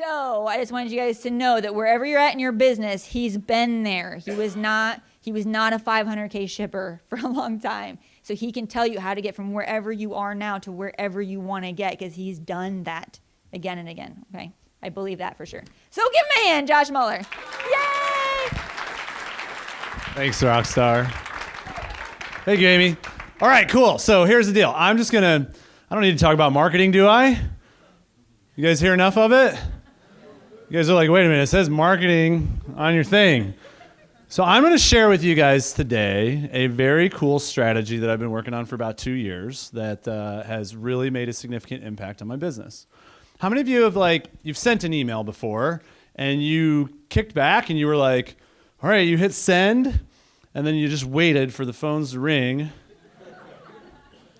So I just wanted you guys to know that wherever you're at in your business, he's been there. He was not a 500K shipper for a long time. So he can tell you how to get from wherever you are now to wherever you want to get, because he's done that again and again. Okay, I believe that for sure. So give him a hand, Josh Mueller. Yay! Thanks, Rockstar. Thank you, Amy. All right, cool. So here's the deal. I don't need to talk about marketing, do I? You guys hear enough of it? You guys are like, wait a minute, it says marketing on your thing. So I'm going to share with you guys today a very cool strategy that I've been working on for about 2 years that has really made a significant impact on my business. How many of you have you've sent an email before and you kicked back and you were like, all right, you hit send, and then you just waited for the phones to ring.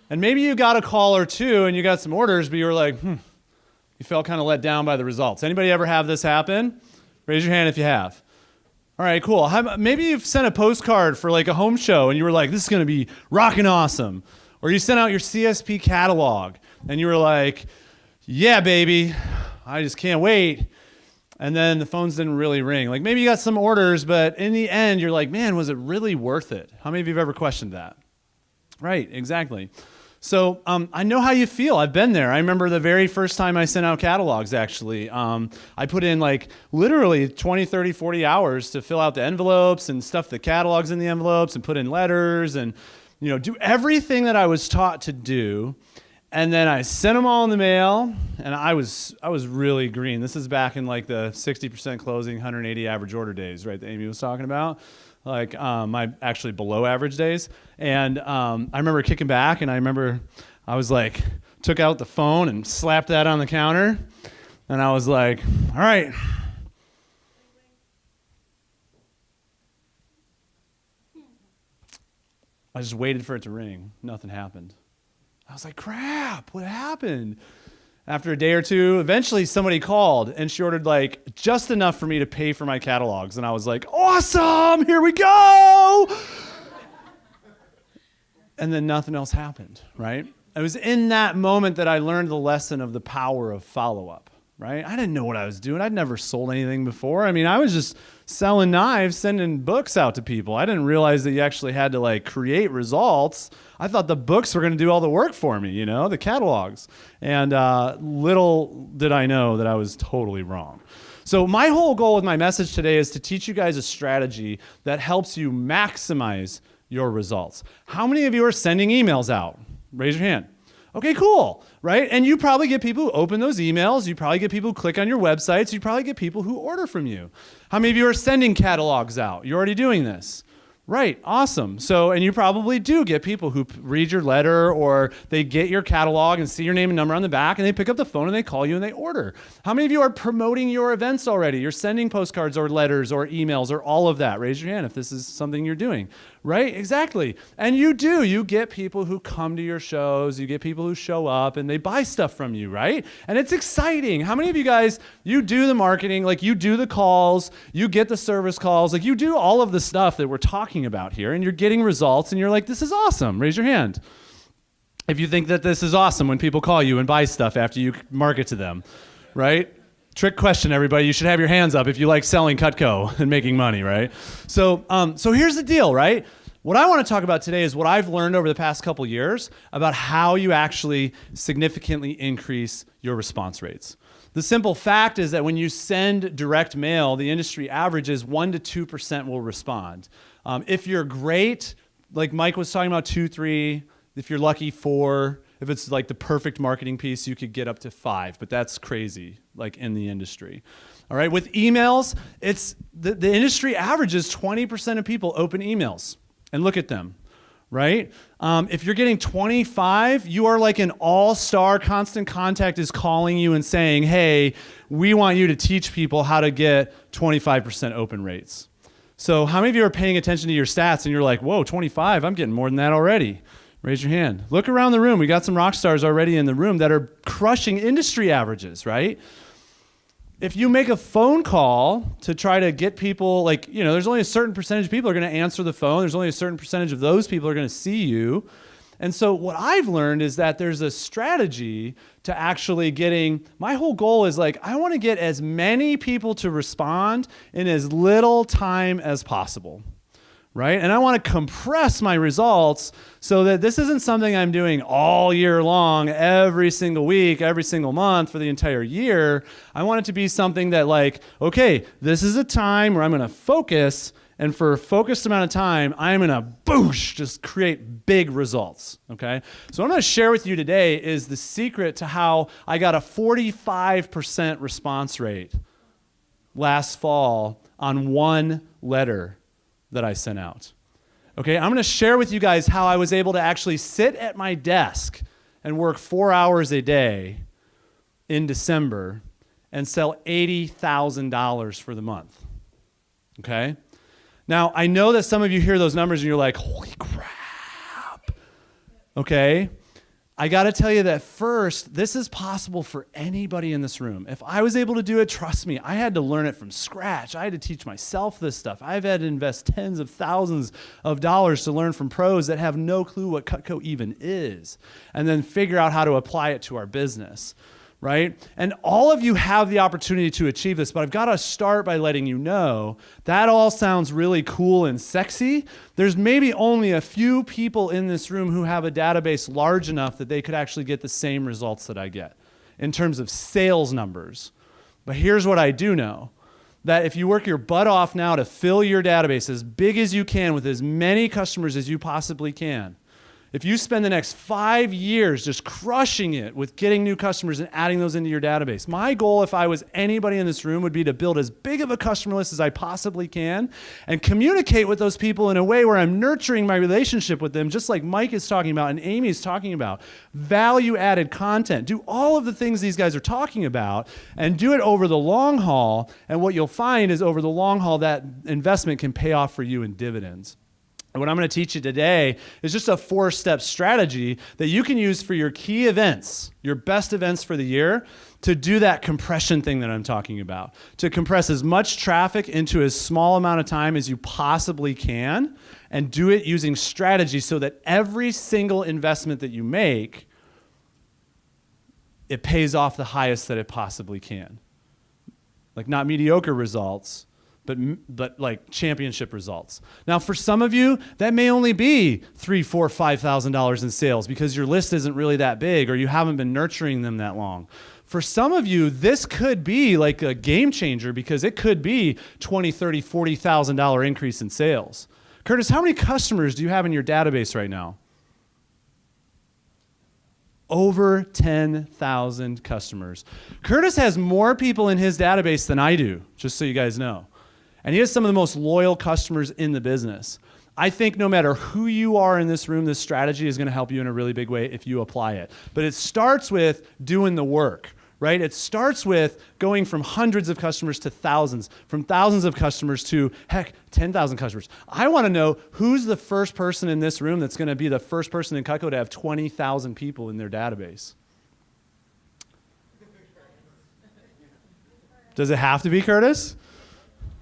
And maybe you got a call or two and you got some orders, but you were like, you felt kind of let down by the results. Anybody ever have this happen? Raise your hand if you have. All right, cool. Maybe you've sent a postcard for a home show and you were like, this is going to be rockin' awesome. Or you sent out your CSP catalog and you were like, yeah, baby, I just can't wait. And then the phones didn't really ring. Maybe you got some orders, but in the end, you're like, man, was it really worth it? How many of you have ever questioned that? Right, exactly. So I know how you feel. I've been there. I remember the very first time I sent out catalogs, actually. I put in literally 20, 30, 40 hours to fill out the envelopes and stuff the catalogs in the envelopes and put in letters and do everything that I was taught to do. And then I sent them all in the mail, and I was really green. This is back in the 60% closing, 180 average order days, right, that Amy was talking about. My actually below average days. And I remember kicking back, and I remember I was took out the phone and slapped that on the counter. And I was like, all right. I just waited for it to ring. Nothing happened. I was like, crap, what happened? After a day or two, eventually somebody called and she ordered just enough for me to pay for my catalogs. And I was like, awesome, here we go. And then nothing else happened, right? It was in that moment that I learned the lesson of the power of follow-up, right? I didn't know what I was doing. I'd never sold anything before. I mean, I was just selling knives, sending books out to people. I didn't realize that you actually had to create results. I thought the books were going to do all the work for me, the catalogs. And little did I know that I was totally wrong. So my whole goal with my message today is to teach you guys a strategy that helps you maximize your results. How many of you are sending emails out? Raise your hand. Okay, cool, right? And you probably get people who open those emails. You probably get people who click on your websites. You probably get people who order from you. How many of you are sending catalogs out? You're already doing this. Right, awesome. So, and you probably do get people who read your letter or they get your catalog and see your name and number on the back and they pick up the phone and they call you and they order. How many of you are promoting your events already? You're sending postcards or letters or emails or all of that. Raise your hand if this is something you're doing. Right, exactly. And you get people who come to your shows, you get people who show up and they buy stuff from you, right? And it's exciting. How many of you guys, you do the marketing, you do the calls, you get the service calls, you do all of the stuff that we're talking about here and you're getting results and you're like, this is awesome. Raise your hand if you think that this is awesome when people call you and buy stuff after you market to them, right? Trick question, everybody. You should have your hands up if you like selling Cutco and making money, right? So here's the deal, right? What I want to talk about today is what I've learned over the past couple years about how you actually significantly increase your response rates. The simple fact is that when you send direct mail, the industry average is 1% to 2% will respond. If you're great, like Mike was talking about, 2, 3. If you're lucky, 4. If it's the perfect marketing piece, you could get up to 5, but that's crazy, in the industry. All right, with emails, it's the industry average is 20% of people open emails and look at them, right? If you're getting 25, you are an all-star. Constant Contact is calling you and saying, hey, we want you to teach people how to get 25% open rates. So how many of you are paying attention to your stats and you're like, whoa, 25, I'm getting more than that already? Raise your hand. Look around the room. We got some rock stars already in the room that are crushing industry averages, right? If you make a phone call to try to get people, there's only a certain percentage of people are going to answer the phone. There's only a certain percentage of those people are going to see you. And so what I've learned is that there's a strategy to actually getting, my whole goal is like, I want to get as many people to respond in as little time as possible, right? And I want to compress my results so that this isn't something I'm doing all year long, every single week, every single month for the entire year. I want it to be something that like, okay, this is a time where I'm going to focus, and for a focused amount of time, I'm going to just create big results, okay? So what I'm going to share with you today is the secret to how I got a 45% response rate last fall on one letter that I sent out. Okay, I'm going to share with you guys how I was able to actually sit at my desk and work 4 hours a day in December and sell $80,000 for the month. Okay? Now, I know that some of you hear those numbers and you're like, holy crap. Okay? I got to tell you that first, this is possible for anybody in this room. If I was able to do it, trust me, I had to learn it from scratch. I had to teach myself this stuff. I've had to invest tens of thousands of dollars to learn from pros that have no clue what Cutco even is, and then figure out how to apply it to our business, right? And all of you have the opportunity to achieve this, but I've got to start by letting you know that all sounds really cool and sexy. There's maybe only a few people in this room who have a database large enough that they could actually get the same results that I get in terms of sales numbers. But here's what I do know, that if you work your butt off now to fill your database as big as you can with as many customers as you possibly can, if you spend the next 5 years just crushing it with getting new customers and adding those into your database, my goal, if I was anybody in this room, would be to build as big of a customer list as I possibly can and communicate with those people in a way where I'm nurturing my relationship with them, just like Mike is talking about and Amy is talking about. Value-added content. Do all of the things these guys are talking about and do it over the long haul. And what you'll find is over the long haul, that investment can pay off for you in dividends. And what I'm going to teach you today is just a 4-step strategy that you can use for your key events, your best events for the year, to do that compression thing that I'm talking about, to compress as much traffic into as small amount of time as you possibly can, and do it using strategy so that every single investment that you make, it pays off the highest that it possibly can. Like not mediocre results, but like championship results. Now, for some of you, that may only be $3,000, $4,000, $5,000 in sales because your list isn't really that big or you haven't been nurturing them that long. For some of you, this could be like a game changer because it could be $20,000, $30,000, $40,000 increase in sales. Curtis, how many customers do you have in your database right now? Over 10,000 customers. Curtis has more people in his database than I do, just so you guys know. And he has some of the most loyal customers in the business. I think no matter who you are in this room, this strategy is going to help you in a really big way if you apply it. But it starts with doing the work, right? It starts with going from hundreds of customers to thousands, from thousands of customers to, 10,000 customers. I want to know who's the first person in this room that's going to be the first person in Cutco to have 20,000 people in their database. Does it have to be Curtis?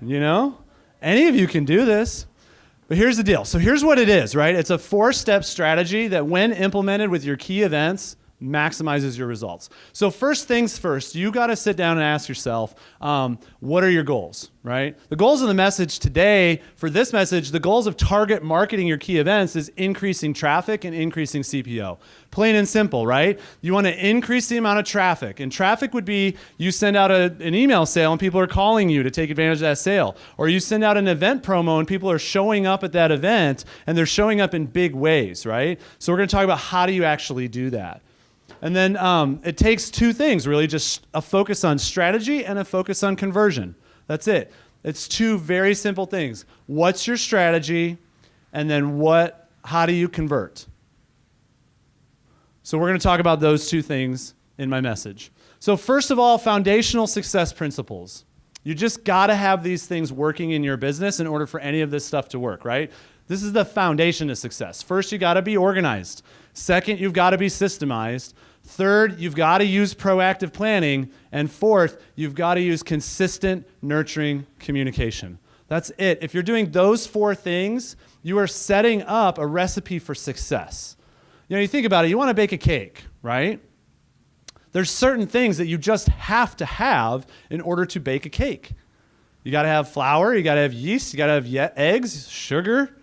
You know, any of you can do this, but here's the deal. So here's what it is, right? It's a 4-step strategy that when implemented with your key events, maximizes your results. So first things first, you got to sit down and ask yourself, what are your goals, right? The goals of the message today, for this message, the goals of target marketing your key events is increasing traffic and increasing CPO. Plain and simple, right? You want to increase the amount of traffic. And traffic would be you send out an email sale and people are calling you to take advantage of that sale. Or you send out an event promo and people are showing up at that event and they're showing up in big ways, right? So we're going to talk about how do you actually do that. And then it takes 2 things, really, just a focus on strategy and a focus on conversion. That's it. It's 2 very simple things. What's your strategy? And then how do you convert? So we're going to talk about those 2 things in my message. So first of all, foundational success principles. You just got to have these things working in your business in order for any of this stuff to work, right? This is the foundation to success. First, you got to be organized. Second, you've got to be systemized. Third, you've got to use proactive planning. And fourth, you've got to use consistent, nurturing communication. That's it. If you're doing those 4 things, you are setting up a recipe for success. You think about it, you want to bake a cake, right? There's certain things that you just have to have in order to bake a cake. You got to have flour, you got to have yeast, you got to have eggs, sugar,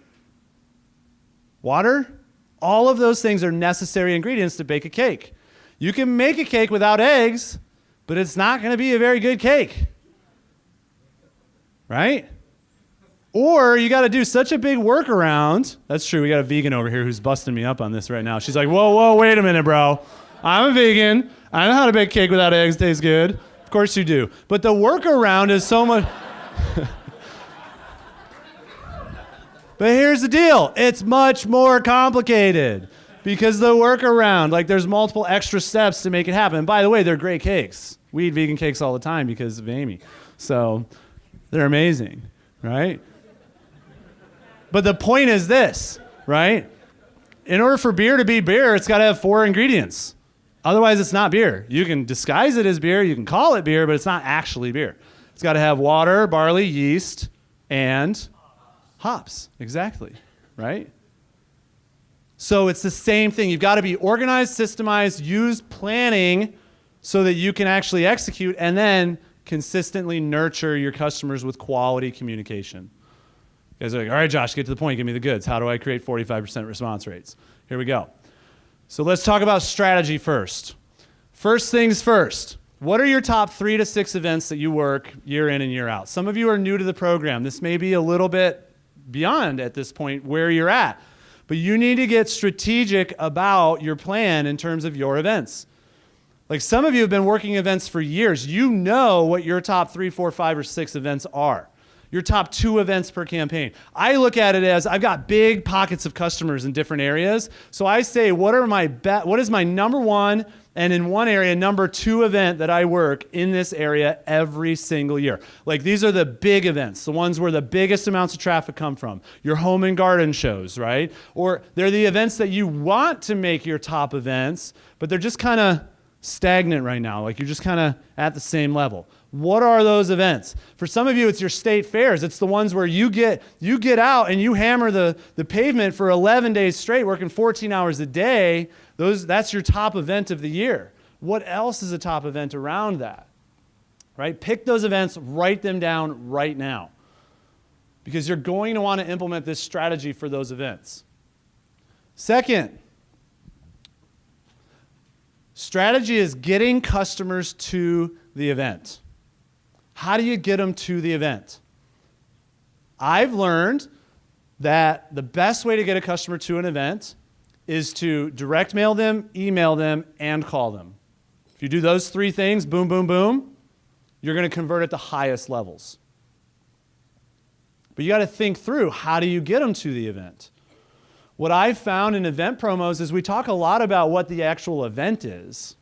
water. All of those things are necessary ingredients to bake a cake. You can make a cake without eggs, but it's not going to be a very good cake. Right? Or you got to do such a big workaround. That's true. We got a vegan over here who's busting me up on this right now. She's like, whoa, wait a minute, bro. I'm a vegan. I know how to bake cake without eggs. Tastes good. Of course you do. But the workaround is so much. But here's the deal. It's much more complicated because the workaround, like there's multiple extra steps to make it happen. And by the way, they're great cakes. We eat vegan cakes all the time because of Amy. So they're amazing, right? But the point is this, right? In order for beer to be beer, it's got to have 4 ingredients. Otherwise, it's not beer. You can disguise it as beer, you can call it beer, but it's not actually beer. It's got to have water, barley, yeast, and hops. Exactly, right? So it's the same thing. You've got to be organized, systemized, use planning so that you can actually execute and then consistently nurture your customers with quality communication. You guys are like, all right, Josh, get to the point. Give me the goods. How do I create 45% response rates? Here we go. So let's talk about strategy first. First things first. What are your top 3 to 6 events that you work year in and year out? Some of you are new to the program. This may be a little bit beyond at this point where you're at. But you need to get strategic about your plan in terms of your events. Like some of you have been working events for years. You know what your top 3, 4, 5, or 6 events are. Your top 2 events per campaign. I look at it as I've got big pockets of customers in different areas. So I say, what is my number 1 and in one area, number 2 event that I work in this area every single year? Like these are the big events, the ones where the biggest amounts of traffic come from. Your home and garden shows, right? Or they're the events that you want to make your top events, but they're just kind of stagnant right now. Like you're just kind of at the same level. What are those events? For some of you, it's your state fairs. It's the ones where you get out and you hammer the pavement for 11 days straight, working 14 hours a day. That's your top event of the year. What else is a top event around that? Right? Pick those events, write them down right now. Because you're going to want to implement this strategy for those events. Second, strategy is getting customers to the event. How do you get them to the event? I've learned that the best way to get a customer to an event is to direct mail them, email them, and call them. If you do those 3 things, boom, boom, boom, you're going to convert at the highest levels. But you got to think through, how do you get them to the event? What I've found in event promos is we talk a lot about what the actual event is.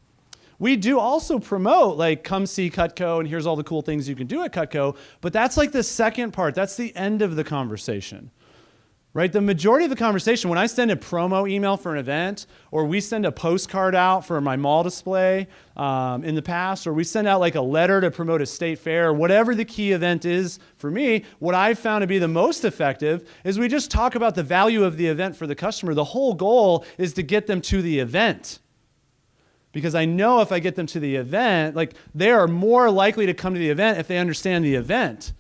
We do also promote, like, come see Cutco, and here's all the cool things you can do at Cutco, but that's like the second part. That's the end of the conversation, right? The majority of the conversation, when I send a promo email for an event, or we send a postcard out for my mall display in the past, or we send out like a letter to promote a state fair, or whatever the key event is for me, what I've found to be the most effective is we just talk about the value of the event for the customer. The whole goal is to get them to the event. Because I know if I get them to the event, like they are more likely to come to the event if they understand the event.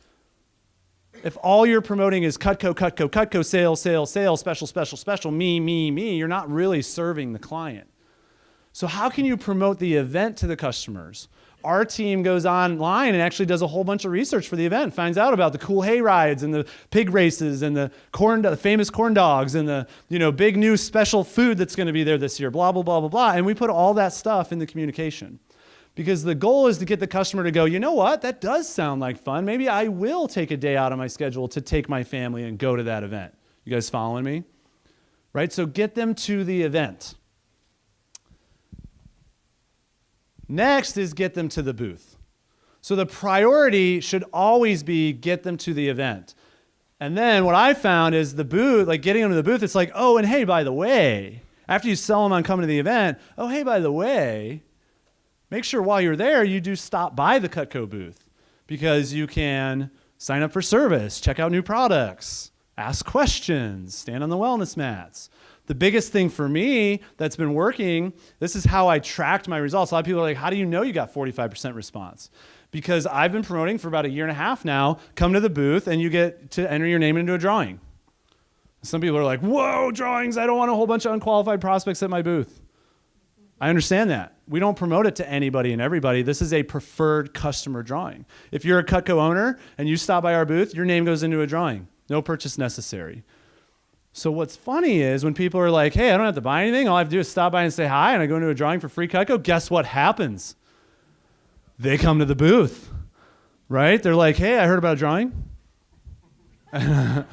If all you're promoting is Cutco, Cutco, Cutco, sales, sales, sales, special, special, special, me, you're not really serving the client. So how can you promote the event to the customers? Our team goes online and actually does a whole bunch of research for the event, finds out about the cool hay rides and the pig races and the famous corn dogs and the big new special food that's going to be there this year, blah, blah, blah, blah, blah. And we put all that stuff in the communication. Because the goal is to get the customer to go, you know what, that does sound like fun. Maybe I will take a day out of my schedule to take my family and go to that event. You guys following me? Right? So get them to the event. Next is get them to the booth. So the priority should always be get them to the event. And then what I found is the booth, like getting them to the booth, it's like, oh, and hey, by the way, after you sell them on coming to the event, oh, hey, by the way, make sure while you're there, you do stop by the Cutco booth because you can sign up for service, check out new products, ask questions, stand on the wellness mats. The biggest thing for me that's been working, this is how I tracked my results. A lot of people are like, how do you know you got 45% response? Because I've been promoting for about a year and a half now. Come to the booth and you get to enter your name into a drawing. Some people are like, whoa, drawings, I don't want a whole bunch of unqualified prospects at my booth. I understand that. We don't promote it to anybody and everybody. This is a preferred customer drawing. If you're a Cutco owner and you stop by our booth, your name goes into a drawing. No purchase necessary. So what's funny is when people are like, hey, I don't have to buy anything. All I have to do is stop by and say hi, and I go into a drawing for free Cutco. Guess what happens? They come to the booth, right? They're like, hey, I heard about a drawing. And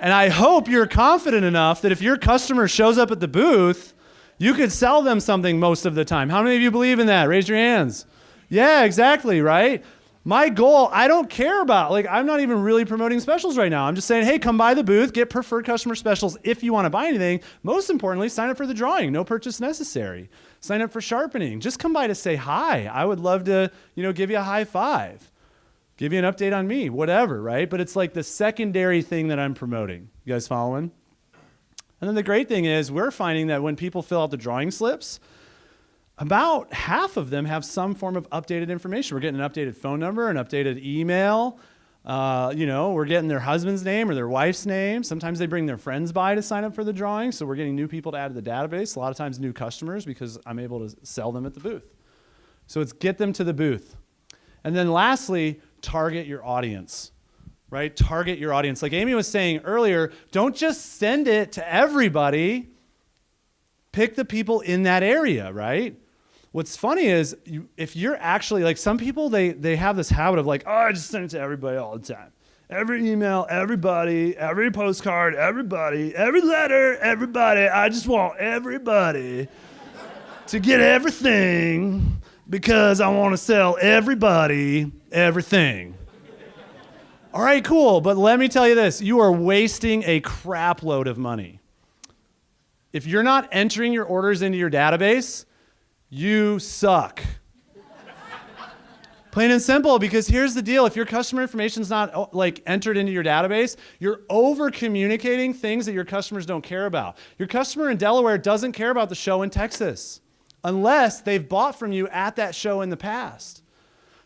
I hope you're confident enough that if your customer shows up at the booth, you could sell them something most of the time. How many of you believe in that? Raise your hands. Yeah, exactly, right? My goal, I don't care about, I'm not even really promoting specials right now. I'm just saying, hey, come by the booth, get preferred customer specials if you want to buy anything. Most importantly, sign up for the drawing. No purchase necessary. Sign up for sharpening. Just come by to say hi. I would love to, give you a high five, give you an update on me, whatever, right? But it's like the secondary thing that I'm promoting. You guys following? And then the great thing is we're finding that when people fill out the drawing slips, about half of them have some form of updated information. We're getting an updated phone number, an updated email. We're getting their husband's name or their wife's name. Sometimes they bring their friends by to sign up for the drawing. So we're getting new people to add to the database. A lot of times new customers because I'm able to sell them at the booth. So it's get them to the booth. And then lastly, target your audience, right? Target your audience. Like Amy was saying earlier, don't just send it to everybody. Pick the people in that area, right? What's funny is if you're actually, some people, they have this habit of I just send it to everybody all the time. Every email, everybody, every postcard, everybody, every letter, everybody. I just want everybody to get everything because I want to sell everybody everything. All right, cool. But let me tell you this. You are wasting a crap load of money. If you're not entering your orders into your database, you suck. Plain and simple, because here's the deal. If your customer information is not entered into your database, you're over communicating things that your customers don't care about. Your customer in Delaware doesn't care about the show in Texas unless they've bought from you at that show in the past.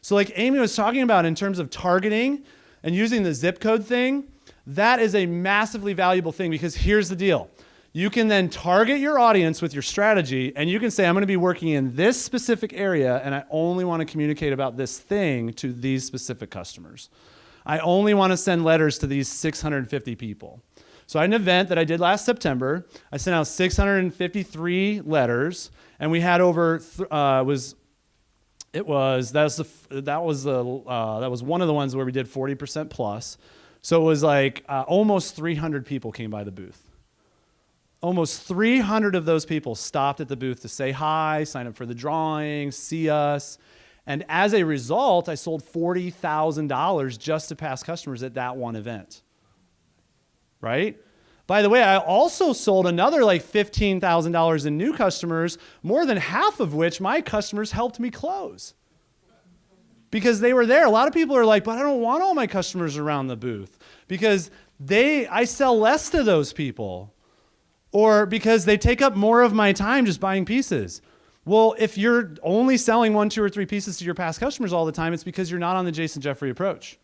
So like Amy was talking about in terms of targeting and using the zip code thing, that is a massively valuable thing because here's the deal. You can then target your audience with your strategy, and you can say, I'm going to be working in this specific area, and I only want to communicate about this thing to these specific customers. I only want to send letters to these 650 people. So I had an event that I did last September. I sent out 653 letters, and we had over that was one of the ones where we did 40% plus. So it was almost 300 people came by the booth. Almost 300 of those people stopped at the booth to say hi, sign up for the drawing, see us. And as a result, I sold $40,000 just to past customers at that one event. Right? By the way, I also sold another $15,000 in new customers, more than half of which my customers helped me close. Because they were there. A lot of people are like, but I don't want all my customers around the booth. Because I sell less to those people. Or because they take up more of my time just buying pieces. Well, if you're only selling 1, 2, or 3 pieces to your past customers all the time, it's because you're not on the Jason Jeffrey approach.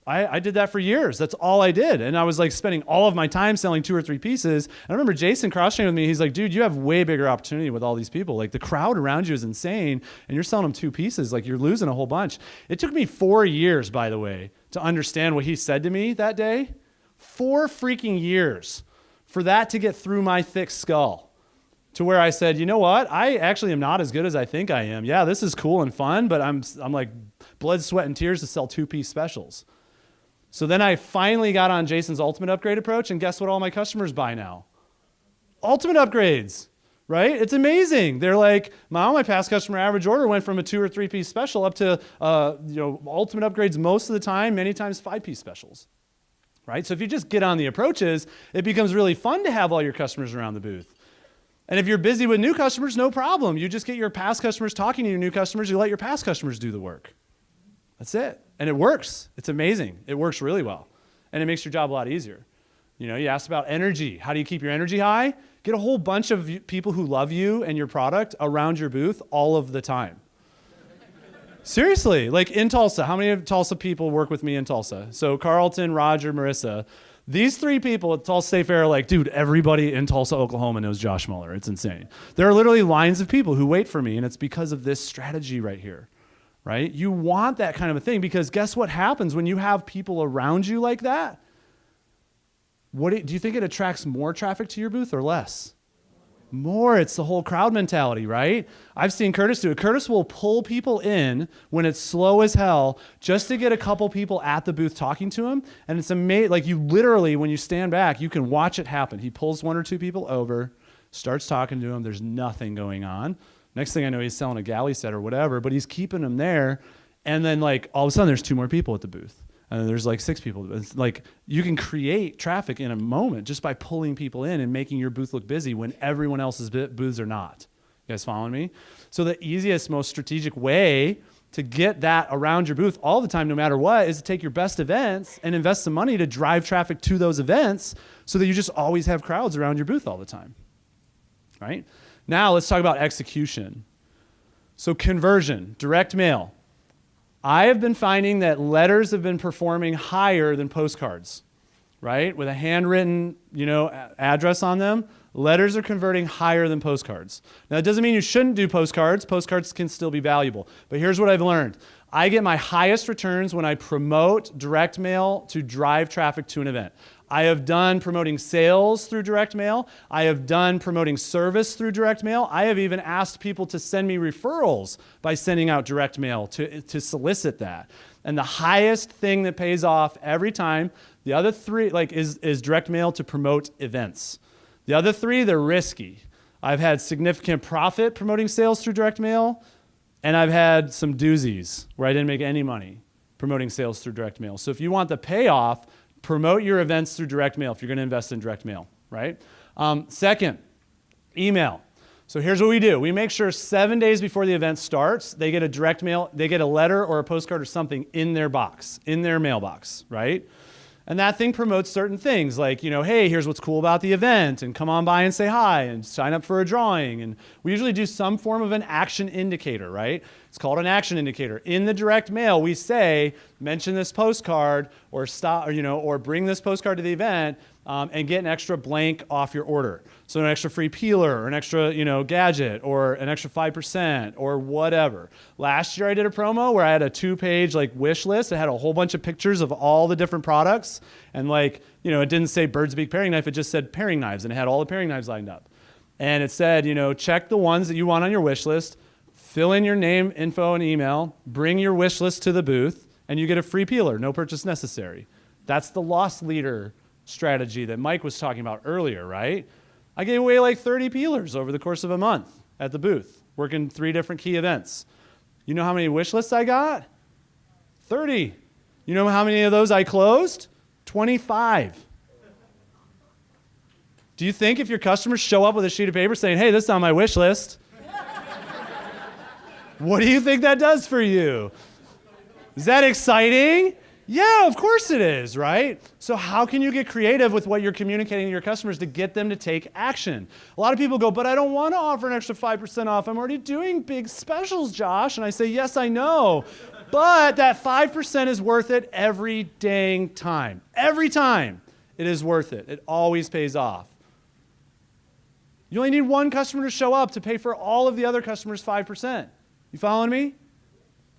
I did that for years. That's all I did. And I was spending all of my time selling 2 or 3 pieces. And I remember Jason cross-trained with me. He's like, dude, you have way bigger opportunity with all these people. The crowd around you is insane. And you're selling them 2 pieces. You're losing a whole bunch. It took me 4 years, by the way, to understand what he said to me that day. 4 freaking years. For that to get through my thick skull to where I said, you know what? I actually am not as good as I think I am. Yeah, this is cool and fun, but I'm blood, sweat, and tears to sell 2-piece specials. So then I finally got on Jason's ultimate upgrade approach, and guess what all my customers buy now? Ultimate upgrades, right? It's amazing. They're like, my past customer average order went from a 2 or 3-piece special up to ultimate upgrades most of the time, many times 5-piece specials. Right? So if you just get on the approaches, it becomes really fun to have all your customers around the booth. And if you're busy with new customers, no problem. You just get your past customers talking to your new customers. You let your past customers do the work. That's it. And it works. It's amazing. It works really well. And it makes your job a lot easier. You asked about energy. How do you keep your energy high? Get a whole bunch of people who love you and your product around your booth all of the time. Seriously, like in Tulsa, how many of Tulsa people work with me in Tulsa? So Carlton, Roger, Marissa. These 3 people at Tulsa State Fair are like, dude, everybody in Tulsa, Oklahoma knows Josh Mueller. It's insane. There are literally lines of people who wait for me, and it's because of this strategy right here, right? You want that kind of a thing because guess what happens when you have people around you like that? Do you think it attracts more traffic to your booth or less? More. It's the whole crowd mentality, right? I've seen Curtis do it. Curtis will pull people in when it's slow as hell just to get a couple people at the booth talking to him. And it's amazing. Like you literally, when you stand back, you can watch it happen. He pulls 1 or 2 people over, starts talking to them. There's nothing going on. Next thing I know, he's selling a galley set or whatever, but he's keeping them there. And then like all of a sudden there's 2 more people at the booth. And there's like 6 people. It's like you can create traffic in a moment just by pulling people in and making your booth look busy when everyone else's booths are not. You guys following me? So the easiest, most strategic way to get that around your booth all the time, no matter what, is to take your best events and invest some money to drive traffic to those events so that you just always have crowds around your booth all the time. Right? Now let's talk about execution. So conversion, direct mail. I have been finding that letters have been performing higher than postcards, right? With a handwritten, address on them, letters are converting higher than postcards. Now, that doesn't mean you shouldn't do postcards. Postcards can still be valuable. But here's what I've learned. I get my highest returns when I promote direct mail to drive traffic to an event. I have done promoting sales through direct mail. I have done promoting service through direct mail. I have even asked people to send me referrals by sending out direct mail to solicit that. And the highest thing that pays off every time, the other 3 is direct mail to promote events. The other 3, they're risky. I've had significant profit promoting sales through direct mail, and I've had some doozies where I didn't make any money promoting sales through direct mail. So if you want the payoff, promote your events through direct mail if you're going to invest in direct mail, right? Second, email. So here's what we do. We make sure 7 days before the event starts, they get a direct mail, they get a letter or a postcard or something in their box, in their mailbox, right? And that thing promotes certain things like, hey, here's what's cool about the event, and come on by and say hi, and sign up for a drawing. And we usually do some form of an action indicator, right? It's called an action indicator. In the direct mail, we say, mention this postcard, or stop, or bring this postcard to the event, and get an extra blank off your order. So an extra free peeler, or an extra, gadget, or an extra 5%, or whatever. Last year I did a promo where I had a 2-page wish list. It had a whole bunch of pictures of all the different products, and it didn't say Bird's Beak paring knife. It just said paring knives, and it had all the paring knives lined up. And it said, check the ones that you want on your wish list, fill in your name, info, and email, bring your wish list to the booth, and you get a free peeler, no purchase necessary. That's the loss leader strategy that Mike was talking about earlier, right? I gave away 30 peelers over the course of a month at the booth, working 3 different key events. You know how many wish lists I got? 30. You know how many of those I closed? 25. Do you think if your customers show up with a sheet of paper saying, hey, this is on my wish list, what do you think that does for you? Is that exciting? Yeah, of course it is, right? So how can you get creative with what you're communicating to your customers to get them to take action? A lot of people go, but I don't want to offer an extra 5% off. I'm already doing big specials, Josh. And I say, yes, I know. But that 5% is worth it every dang time. Every time it is worth it. It always pays off. You only need 1 customer to show up to pay for all of the other customers' 5%. You following me?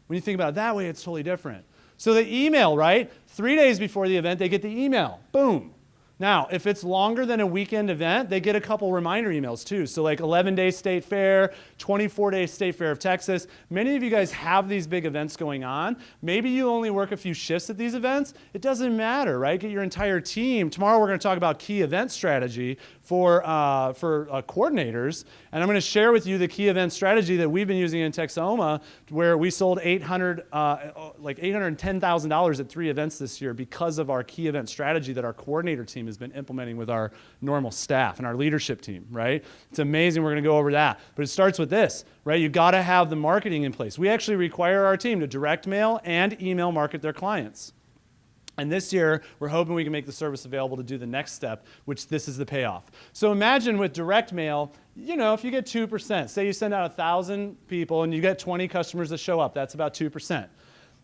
When you think about it that way, it's totally different. So the email, right? 3 days before the event, they get the email. Boom. Now, if it's longer than a weekend event, they get a couple reminder emails too. So 11-day State Fair, 24-day State Fair of Texas. Many of you guys have these big events going on. Maybe you only work a few shifts at these events. It doesn't matter, right? Get your entire team. Tomorrow we're going to talk about key event strategy for coordinators. And I'm going to share with you the key event strategy that we've been using in Texoma, where we sold $810,000 at 3 events this year because of our key event strategy that our coordinator team has been implementing with our normal staff and our leadership team, right? It's amazing. We're going to go over that. But it starts with this, right? You got to have the marketing in place. We actually require our team to direct mail and email market their clients. And this year, we're hoping we can make the service available to do the next step, which this is the payoff. So imagine with direct mail, if you get 2%, say you send out 1,000 people and you get 20 customers that show up, that's about 2%.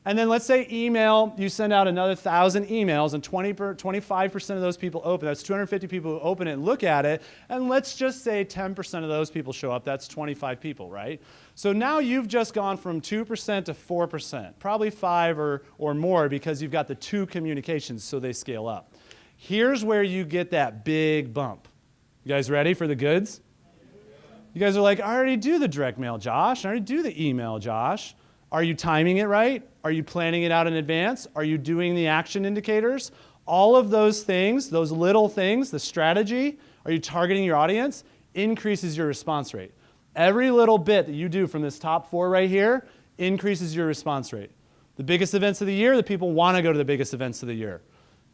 And then let's say email, you send out another 1,000 emails and 25% of those people open. That's 250 people who open it and look at it. And let's just say 10% of those people show up. That's 25 people, right? So now you've just gone from 2% to 4%, probably 5 or more because you've got the 2 communications, so they scale up. Here's where you get that big bump. You guys ready for the goods? You guys are like, I already do the direct mail, Josh. I already do the email, Josh. Are you timing it right? Are you planning it out in advance? Are you doing the action indicators? All of those things, those little things, the strategy, are you targeting your audience? Increases your response rate. Every little bit that you do from this top 4 right here increases your response rate. The biggest events of the year, the people want to go to the biggest events of the year.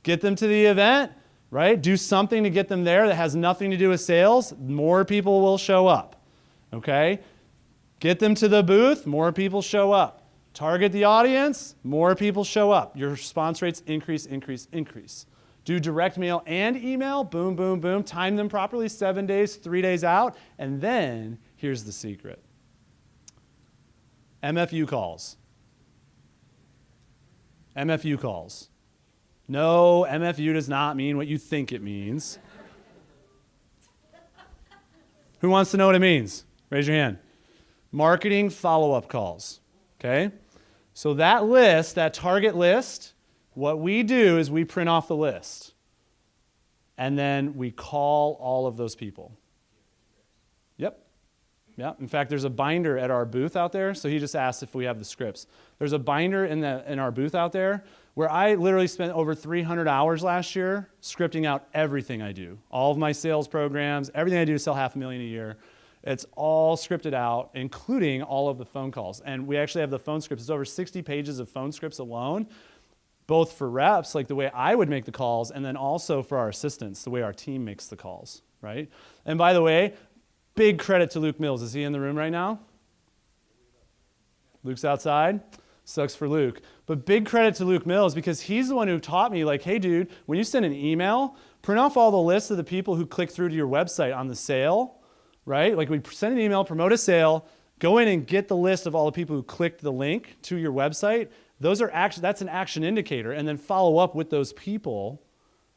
Get them to the event, right? Do something to get them there that has nothing to do with sales. More people will show up, okay? Get them to the booth, more people show up. Target the audience, more people show up. Your response rates increase, increase, increase. Do direct mail and email, boom, boom, boom. Time them properly, 7 days, 3 days out. And then, here's the secret. MFU calls. MFU calls. No, MFU does not mean what you think it means. Who wants to know what it means? Raise your hand. Marketing follow-up calls, okay? So that list, that target list, what we do is we print off the list. And then we call all of those people. Yep. Yeah. In fact, there's a binder at our booth out there. So he just asked if we have the scripts. There's a binder in our booth out there where I literally spent over 300 hours last year scripting out everything I do. All of my sales programs, everything I do to sell $500,000 a year. It's all scripted out, including all of the phone calls. And we actually have the phone scripts. It's over 60 pages of phone scripts alone, both for reps, like the way I would make the calls, and then also for our assistants, the way our team makes the calls, right? And by the way, big credit to Luke Mills. Is he in the room right now? Luke's outside. Sucks for Luke. But big credit to Luke Mills because he's the one who taught me, like, hey, dude, when you send an email, print off all the lists of the people who click through to your website on the sale, right? Like we send an email, promote a sale, go in and get the list of all the people who clicked the link to your website. That's an action indicator. And then follow up with those people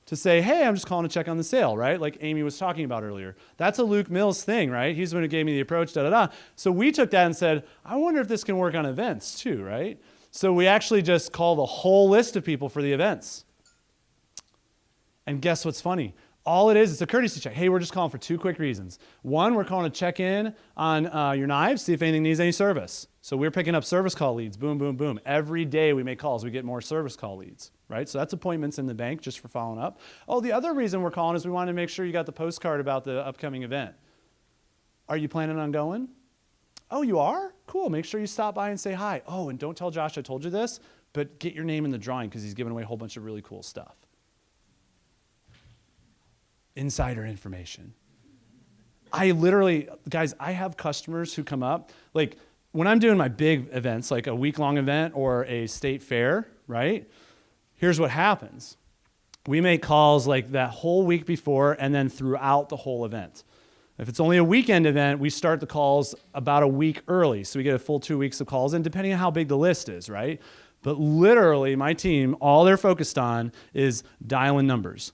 to say, hey, I'm just calling to check on the sale, right? Like Amy was talking about earlier. That's a Luke Mills thing, right? He's the one who gave me the approach, da-da-da. So we took that and said, I wonder if this can work on events too, right? So we actually just call the whole list of people for the events. And guess what's funny? All it is, it's a courtesy check. Hey, we're just calling for 2 quick reasons. One, we're calling to check in on your knives, see if anything needs any service. So we're picking up service call leads, boom, boom, boom. Every day we make calls, we get more service call leads, right? So that's appointments in the bank just for following up. Oh, the other reason we're calling is we want to make sure you got the postcard about the upcoming event. Are you planning on going? Oh, you are? Cool, make sure you stop by and say hi. Oh, and don't tell Josh I told you this, but get your name in the drawing because he's giving away a whole bunch of really cool stuff. Insider information. I literally, guys, I have customers who come up, like when I'm doing my big events, like a week-long event or a state fair, right? Here's what happens. We make calls like that whole week before and then throughout the whole event. If it's only a weekend event, we start the calls about a week early. So we get a full 2 weeks of calls in, depending on how big the list is, right? But literally, my team, all they're focused on is dialing numbers.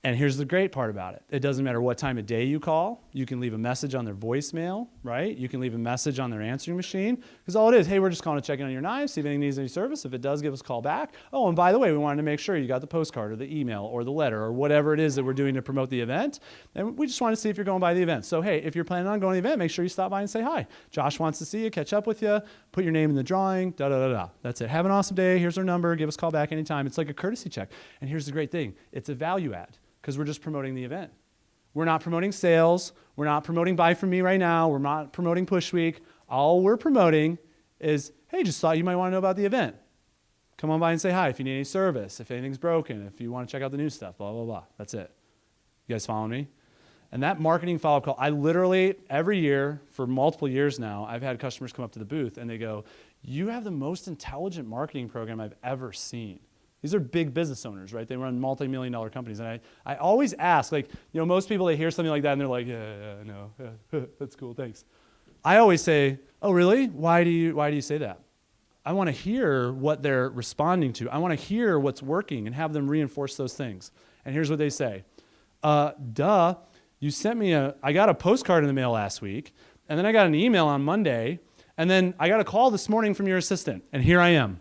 And here's the great part about it. It doesn't matter what time of day you call. You can leave a message on their voicemail, right? You can leave a message on their answering machine. Because all it is, hey, we're just calling to check in on your knives, see if anything needs any service. If it does, give us a call back. Oh, and by the way, we wanted to make sure you got the postcard or the email or the letter or whatever it is that we're doing to promote the event. And we just want to see if you're going by the event. So, hey, if you're planning on going to the event, make sure you stop by and say hi. Josh wants to see you, catch up with you, put your name in the drawing, da-da-da-da. That's it. Have an awesome day. Here's our number. Give us a call back anytime. It's like a courtesy check. And here's the great thing. It's a value add. Because we're just promoting the event. We're not promoting sales. We're not promoting buy from me right now. We're not promoting push week. All we're promoting is, hey, just thought you might want to know about the event. Come on by and say hi if you need any service, if anything's broken, if you want to check out the new stuff, blah, blah, blah. That's it. You guys following me? And that marketing follow-up call, I literally, every year, for multiple years now, I've had customers come up to the booth and they go, you have the most intelligent marketing program I've ever seen. These are big business owners, right? They run multi-million-dollar companies. And I always ask, like, most people, they hear something like that and they're like, yeah, no, that's cool, thanks. I always say, oh, really? Why do you say that? I want to hear what they're responding to. I want to hear what's working and have them reinforce those things. And here's what they say. You sent me I got a postcard in the mail last week, and then I got an email on Monday, and then I got a call this morning from your assistant, and here I am.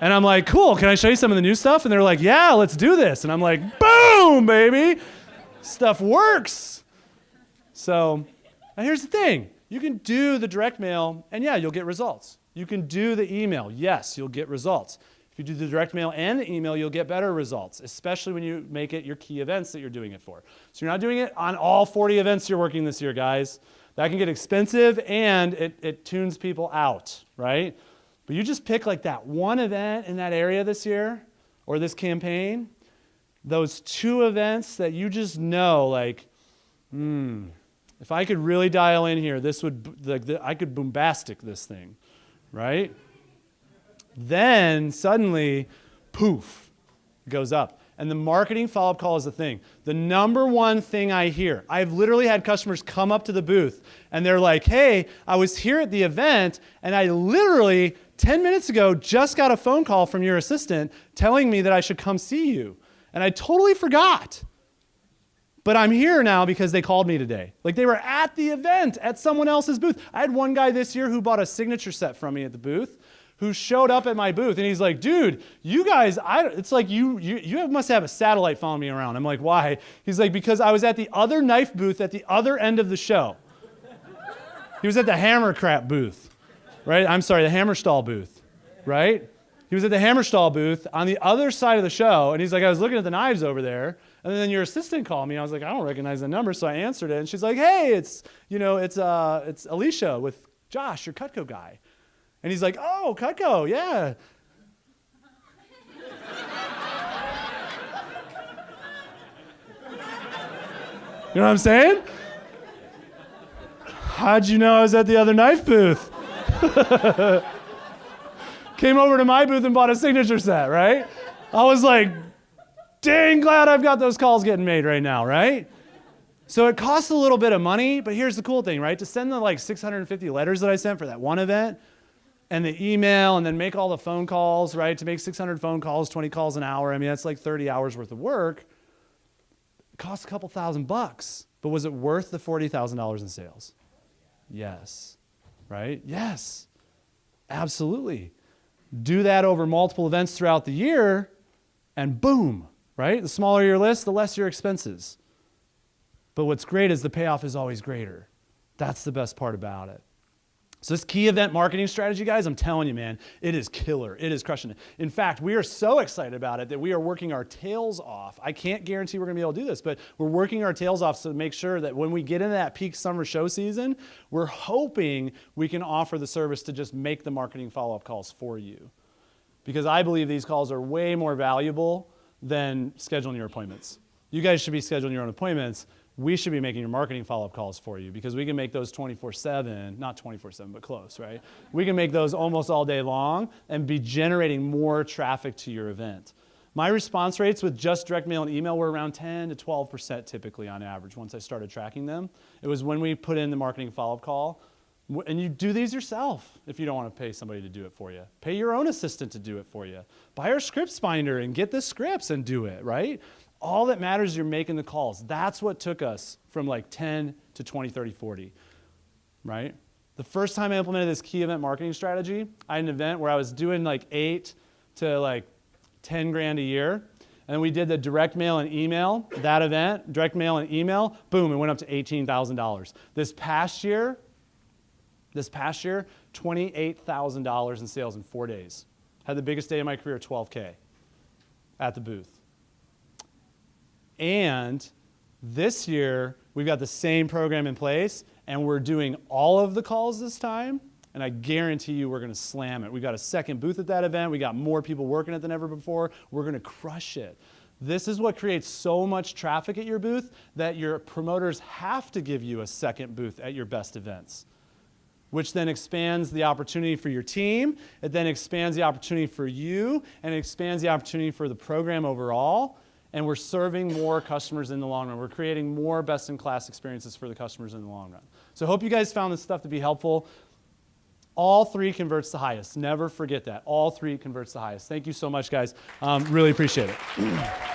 And I'm like, cool, can I show you some of the new stuff? And they're like, yeah, let's do this. And I'm like, boom, baby. Stuff works. So here's the thing. You can do the direct mail, and yeah, you'll get results. You can do the email. Yes, you'll get results. If you do the direct mail and the email, you'll get better results, especially when you make it your key events that you're doing it for. So you're not doing it on all 40 events you're working this year, guys. That can get expensive, and it tunes people out, right? But you just pick like that one event in that area this year or this campaign, those 2 events that you just know, like, if I could really dial in here, this would, I could bombastic this thing, right? Then suddenly, poof, it goes up. And the marketing follow-up call is the thing. The number one thing I hear, I've literally had customers come up to the booth and they're like, hey, I was here at the event and I literally 10 minutes ago just got a phone call from your assistant telling me that I should come see you. And I totally forgot. But I'm here now because they called me today. Like they were at the event at someone else's booth. I had one guy this year who bought a signature set from me at the booth, who showed up at my booth, and he's like, dude, you guys, it's like you must have a satellite following me around. I'm like, why? He's like, because I was at the other knife booth at the other end of the show. He was at the hammer crap booth, right? I'm sorry, the Hammerstall booth, right? He was at the Hammerstall booth on the other side of the show, and he's like, I was looking at the knives over there, and then your assistant called me. I was like, I don't recognize the number, so I answered it, and she's like, hey, it's Alicia with Josh, your Cutco guy. And he's like, oh, Cutco, yeah. You know what I'm saying? How'd you know I was at the other knife booth? Came over to my booth and bought a signature set, right? I was like, dang glad I've got those calls getting made right now, right? So it costs a little bit of money, but here's the cool thing, right? To send the like 650 letters that I sent for that one event, and the email, and then make all the phone calls, right? To make 600 phone calls, 20 calls an hour. I mean, that's like 30 hours worth of work. It costs a couple $1,000, but was it worth the $40,000 in sales? Yes, right? Yes, absolutely. Do that over multiple events throughout the year, and boom, right? The smaller your list, the less your expenses. But what's great is the payoff is always greater. That's the best part about it. So this key event marketing strategy, guys, I'm telling you, man, it is killer. It is crushing it. In fact, we are so excited about it that we are working our tails off. I can't guarantee we're going to be able to do this, but we're working our tails off to make sure that when we get into that peak summer show season, we're hoping we can offer the service to just make the marketing follow-up calls for you. Because I believe these calls are way more valuable than scheduling your appointments. You guys should be scheduling your own appointments. We should be making your marketing follow-up calls for you because we can make those 24/7, not 24/7, but close, right? We can make those almost all day long and be generating more traffic to your event. My response rates with just direct mail and email were around 10 to 12% typically on average once I started tracking them. It was when we put in the marketing follow-up call. And you do these yourself if you don't want to pay somebody to do it for you. Pay your own assistant to do it for you. Buy our scripts binder and get the scripts and do it, right? All that matters is you're making the calls. That's what took us from like 10 to 20, 30, 40, right? The first time I implemented this key event marketing strategy, I had an event where I was doing like 8 to like 10 grand a year. And we did the direct mail and email, that event, direct mail and email, boom, it went up to $18,000. This past year, $28,000 in sales in 4 days. Had the biggest day of my career, 12K at the booth. And this year, we've got the same program in place, and we're doing all of the calls this time, and I guarantee you we're going to slam it. We've got a second booth at that event. We got more people working it than ever before. We're going to crush it. This is what creates so much traffic at your booth that your promoters have to give you a second booth at your best events. which then expands the opportunity for your team. It then expands the opportunity for you, and it expands the opportunity for the program overall. And we're serving more customers in the long run. We're creating more best-in-class experiences for the customers in the long run. So I hope you guys found this stuff to be helpful. All 3 converts the highest. Never forget that. All 3 converts the highest. Thank you so much, guys. Really appreciate it.